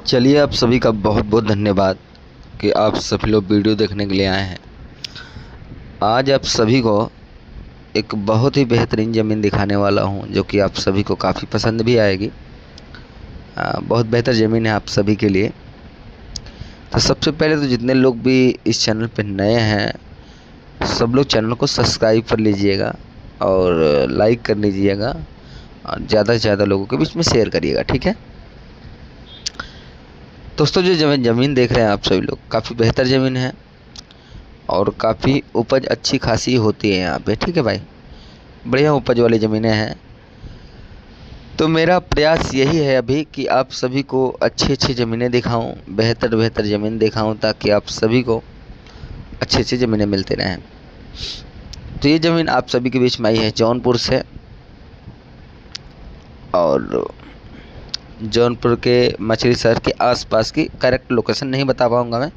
चलिए, आप सभी का बहुत बहुत धन्यवाद कि आप सभी लोग वीडियो देखने के लिए आए हैं। आज आप सभी को एक बहुत ही बेहतरीन ज़मीन दिखाने वाला हूं, जो कि आप सभी को काफ़ी पसंद भी आएगी। बहुत बेहतर ज़मीन है आप सभी के लिए। तो सबसे पहले तो जितने लोग भी इस चैनल पर नए हैं, सब लोग चैनल को सब्सक्राइब कर लीजिएगा और लाइक कर लीजिएगा और ज़्यादा से ज़्यादा लोगों के बीच में शेयर करिएगा, ठीक है दोस्तों। जो ज़मीन देख रहे हैं आप सभी लोग, काफ़ी बेहतर ज़मीन है और काफ़ी उपज अच्छी खासी होती है यहाँ पे, ठीक है भाई। बढ़िया उपज वाली ज़मीनें हैं। तो मेरा प्रयास यही है अभी कि आप सभी को अच्छी अच्छी ज़मीनें दिखाऊं, बेहतर बेहतर ज़मीन दिखाऊं, ताकि आप सभी को अच्छी अच्छी ज़मीनें मिलती रहें। तो ये ज़मीन आप सभी के बीच में आई है जौनपुर से, और जौनपुर के मछली शहर के आसपास की करेक्ट लोकेशन नहीं बता पाऊँगा मैं,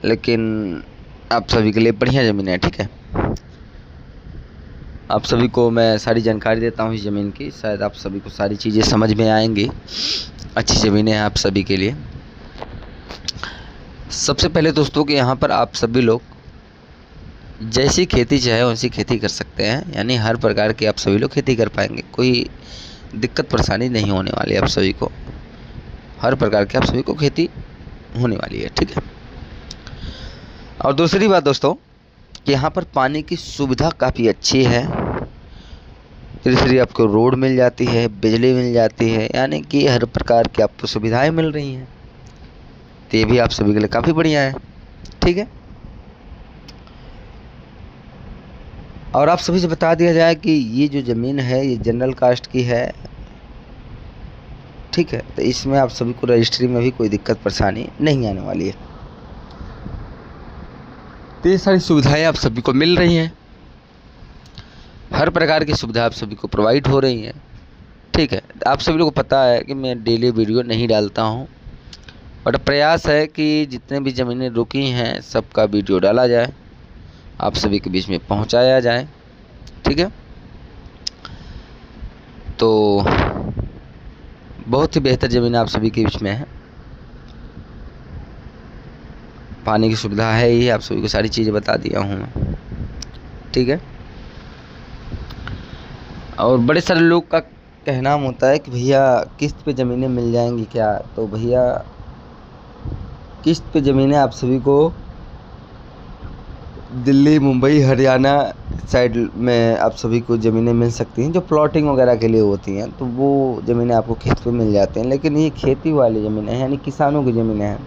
लेकिन आप सभी के लिए बढ़िया ज़मीन है, ठीक है। आप सभी को मैं सारी जानकारी देता हूँ इस ज़मीन की, शायद आप सभी को सारी चीज़ें समझ में आएंगी। अच्छी ज़मीनें हैं आप सभी के लिए। सबसे पहले दोस्तों कि यहाँ पर आप सभी लोग जैसी खेती चाहे वैसी खेती कर सकते हैं, यानी हर प्रकार की आप सभी लोग खेती कर पाएंगे। कोई दिक्कत परेशानी नहीं होने वाली है आप सभी को। हर प्रकार की आप सभी को खेती होने वाली है, ठीक है। और दूसरी बात दोस्तों कि यहाँ पर पानी की सुविधा काफ़ी अच्छी है। तीसरी आपको रोड मिल जाती है, बिजली मिल जाती है, यानी कि हर प्रकार की आपको सुविधाएं मिल रही हैं। तो ये भी आप सभी के लिए काफ़ी बढ़िया है, ठीक है। और आप सभी से बता दिया जाए कि ये जो ज़मीन है ये जनरल कास्ट की है, ठीक है। तो इसमें आप सभी को रजिस्ट्री में भी कोई दिक्कत परेशानी नहीं आने वाली है। तो ये सारी सुविधाएं आप सभी को मिल रही हैं। हर प्रकार की सुविधा आप सभी को प्रोवाइड हो रही हैं, ठीक है। आप सभी लोगों को पता है कि मैं डेली वीडियो नहीं डालता हूं, बट प्रयास है कि जितने भी ज़मीनें रुकी हैं सबका वीडियो डाला जाए, आप सभी के बीच में पहुंचाया जाए, ठीक है। तो बहुत ही बेहतर ज़मीन आप सभी के बीच में है। पानी की सुविधा है ही, आप सभी को सारी चीज़ें बता दिया हूँ मैं, ठीक है। और बड़े सारे लोग का कहना होता है कि भैया किस्त पे ज़मीनें मिल जाएंगी क्या। तो भैया किस्त पे ज़मीनें आप सभी को दिल्ली, मुंबई, हरियाणा साइड में आप सभी को ज़मीनें मिल सकती हैं, जो प्लॉटिंग वगैरह के लिए होती हैं। तो वो ज़मीनें आपको किस्त पे मिल जाती हैं। लेकिन ये खेती वाली ज़मीनें हैं, यानी किसानों की ज़मीनें हैं।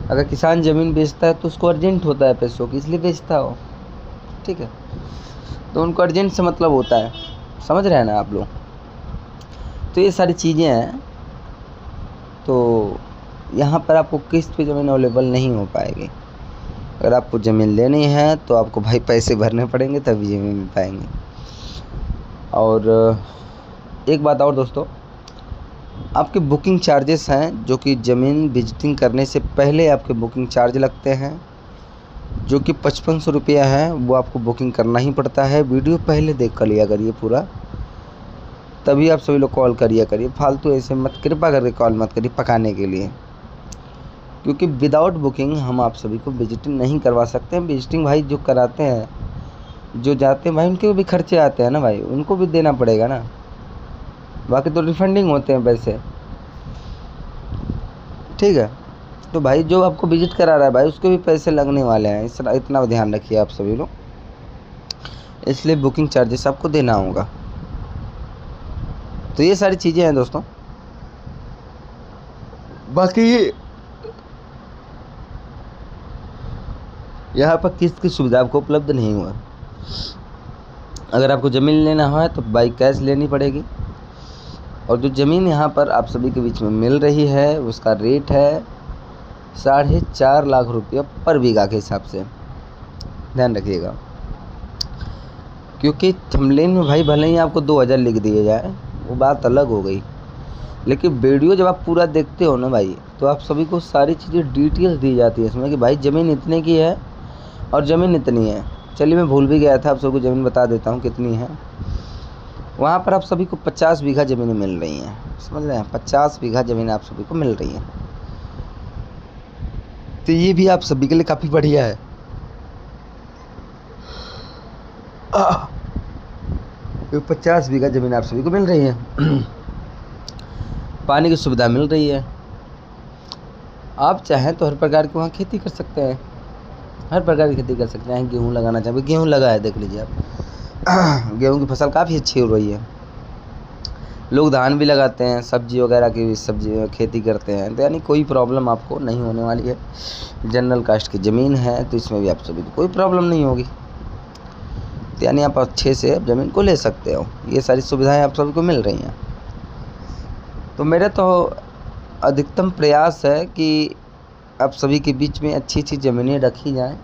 अगर किसान ज़मीन बेचता है तो उसको अर्जेंट होता है पैसों की, इसलिए बेचता हो, ठीक है। तो उनको अर्जेंट से मतलब होता है, समझ रहे हैं ना आप लोग। तो ये सारी चीज़ें हैं। तो यहाँ पर आपको किस्त पे ज़मीन अवेलेबल नहीं हो पाएगी। अगर आपको ज़मीन लेनी है तो आपको भाई पैसे भरने पड़ेंगे, तभी ज़मीन मिल पाएंगी। और एक बात और दोस्तों, आपके बुकिंग चार्जेस हैं, जो कि ज़मीन विजिटिंग करने से पहले आपके बुकिंग चार्ज लगते हैं, जो कि 5500 रुपया है। वो आपको बुकिंग करना ही पड़ता है। वीडियो पहले देख कर लिया करिए पूरा, तभी आप सभी लोग कॉल करिए करिए। फालतू ऐसे मत, कृपा करके कॉल मत करिए पकाने के लिए, क्योंकि विदाउट बुकिंग हम आप सभी को विजिटिंग नहीं करवा सकते हैं। विजिटिंग भाई जो कराते हैं, जो जाते हैं भाई, उनके भी खर्चे आते हैं ना भाई, उनको भी देना पड़ेगा ना। बाकी तो रिफंडिंग होते हैं पैसे, ठीक है। तो भाई जो आपको विजिट करा रहा है भाई, उसके भी पैसे लगने वाले हैं, इतना ध्यान रखिए आप सभी लोग। इसलिए बुकिंग चार्जेस आपको देना होगा। तो ये सारी चीज़ें हैं दोस्तों। बाकी यहाँ पर किस्त की सुविधा आपको उपलब्ध नहीं हुआ। अगर आपको ज़मीन लेना है तो बाई कैश लेनी पड़ेगी। और जो ज़मीन यहाँ पर आप सभी के बीच में मिल रही है, उसका रेट है 4.5 लाख रुपया पर बीघा के हिसाब से, ध्यान रखिएगा। क्योंकि थंबनेल में भाई भले ही आपको 2000 लिख दिए जाए, वो बात अलग हो गई, लेकिन वीडियो जब आप पूरा देखते हो ना भाई, तो आप सभी को सारी चीज़ें डिटेल्स दी जाती है इसमें कि भाई ज़मीन इतने की है और ज़मीन इतनी है। चलिए मैं भूल भी गया था, आप सबको ज़मीन बता देता हूँ कितनी है। वहाँ पर आप सभी को 50 बीघा ज़मीनें मिल रही हैं, समझ रहे हैं। 50 बीघा ज़मीन आप सभी को मिल रही है। तो ये भी आप सभी के लिए काफ़ी बढ़िया है। ये 50 बीघा ज़मीन आप सभी को मिल रही है। पानी की सुविधा मिल रही है। आप चाहें तो हर प्रकार की वहाँ खेती कर सकते हैं, हर प्रकार की खेती कर सकते हैं। गेहूँ लगाना चाहें, गेहूँ लगा है, देख लीजिए आप। गेहूँ की फसल काफ़ी अच्छी हो रही है। लोग धान भी लगाते हैं, सब्जी वगैरह की भी सब्जी खेती करते हैं, तो यानी कोई प्रॉब्लम आपको नहीं होने वाली है। जनरल कास्ट की ज़मीन है तो इसमें भी आप सभी को कोई प्रॉब्लम नहीं होगी। तो यानी आप अच्छे से ज़मीन को ले सकते हो। ये सारी सुविधाएं आप सभी को मिल रही हैं। तो मेरा तो अधिकतम प्रयास है कि आप सभी के बीच में अच्छी अच्छी ज़मीनें रखी जाएं,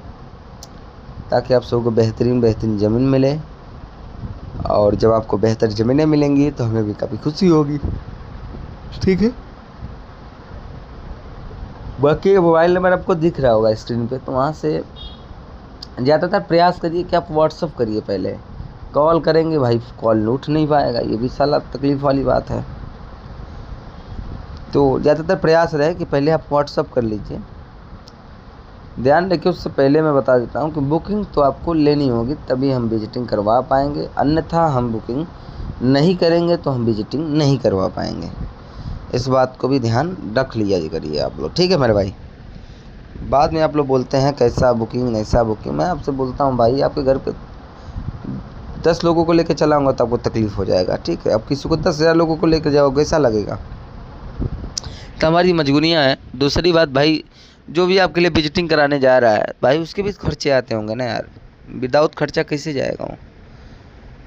ताकि आप सबको बेहतरीन ज़मीन मिले। और जब आपको बेहतर ज़मीनें मिलेंगी तो हमें भी काफ़ी खुशी होगी। ठीक है। बाकी मोबाइल नंबर आपको दिख रहा होगा स्क्रीन पे, तो वहाँ से ज़्यादातर प्रयास करिए कि आप व्हाट्सअप करिए। पहले कॉल करेंगे भाई, कॉल उठ नहीं पाएगा, ये भी साला तकलीफ़ वाली बात है। तो ज़्यादातर प्रयास रहे कि पहले आप व्हाट्सअप कर लीजिए। ध्यान रखिए, उससे पहले मैं बता देता हूँ कि बुकिंग तो आपको लेनी होगी, तभी हम विजिटिंग करवा पाएंगे, अन्यथा हम बुकिंग नहीं करेंगे तो हम विजिटिंग नहीं करवा पाएंगे। इस बात को भी ध्यान रख लिया करिए आप लोग। ठीक है मेरे भाई। बाद में आप लोग बोलते हैं कैसा बुकिंग ऐसा बुकिंग। मैं आपसे बोलता हूँ भाई, आपके घर पे 10 लोगों को लेकर चलाऊँगा तो आपको तकलीफ़ हो जाएगा। ठीक है। अब किसी को 10,000 लोगों को लेकर जाओ, कैसा लगेगा? तो हमारी मजबूरियाँ हैं। दूसरी बात भाई, जो भी आपके लिए विजिटिंग कराने जा रहा है भाई, उसके भी खर्चे आते होंगे ना यार। विदाउट खर्चा कैसे जाएगा वो?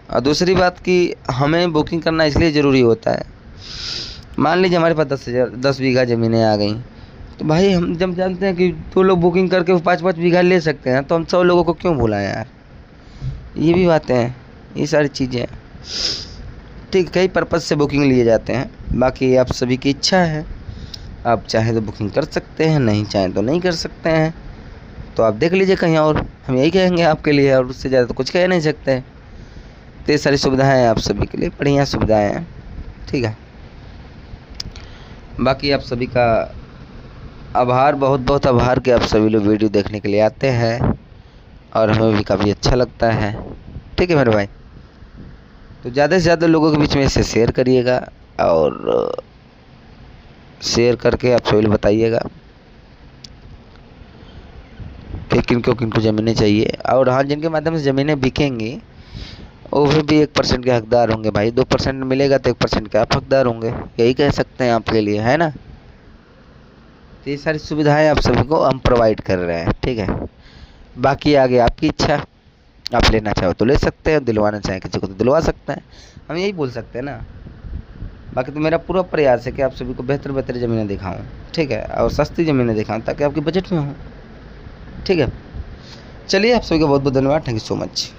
और दूसरी बात कि हमें बुकिंग करना इसलिए ज़रूरी होता है, मान लीजिए हमारे पास 10 बीघा ज़मीनें आ गई, तो भाई हम जब जानते हैं कि 2 लोग बुकिंग करके वो 5-5 बीघा ले सकते हैं, तो हम 100 लोगों को क्यों बुलाएं यार? ये भी बातें हैं, ये सारी चीज़ें। ठीक, कई पर्पज़ से बुकिंग लिए जाते हैं। बाकी आप सभी की इच्छा है, आप चाहें तो बुकिंग कर सकते हैं, नहीं चाहें तो नहीं कर सकते हैं। तो आप देख लीजिए कहीं और, हम यही कहेंगे आपके लिए, और उससे ज़्यादा तो कुछ कह नहीं सकते। तो ये सारी सुविधाएं हैं आप सभी के लिए, बढ़िया सुविधाएं हैं। ठीक है। बाकी आप सभी का आभार, बहुत बहुत आभार कि आप सभी लोग वीडियो देखने के लिए आते हैं, और हमें भी काफ़ी अच्छा लगता है। ठीक है मेरे भाई। तो ज़्यादा से ज़्यादा लोगों के बीच में इसे शेयर करिएगा, और शेयर करके आप सभी बताइएगा कि किनको ज़मीनें चाहिए। और हाँ, जिनके माध्यम से ज़मीनें बिकेंगी वो भी 1% के हकदार होंगे भाई। 2% मिलेगा तो 1% के आप हकदार होंगे, यही कह सकते हैं आपके लिए, है ना। तो ये सारी सुविधाएं आप सभी को हम प्रोवाइड कर रहे हैं। ठीक है। बाकी आगे आपकी इच्छा, आप लेना चाहो तो ले सकते हैं, दिलवाना चाहें किसी को तो दिलवा सकते हैं, हम यही बोल सकते हैं ना। बाकी तो मेरा पूरा प्रयास है कि आप सभी को बेहतर ज़मीनें दिखाऊं। ठीक है। और सस्ती ज़मीनें दिखाऊं ताकि आपके बजट में हो। ठीक है। चलिए, आप सभी का बहुत बहुत धन्यवाद। Thank you so much.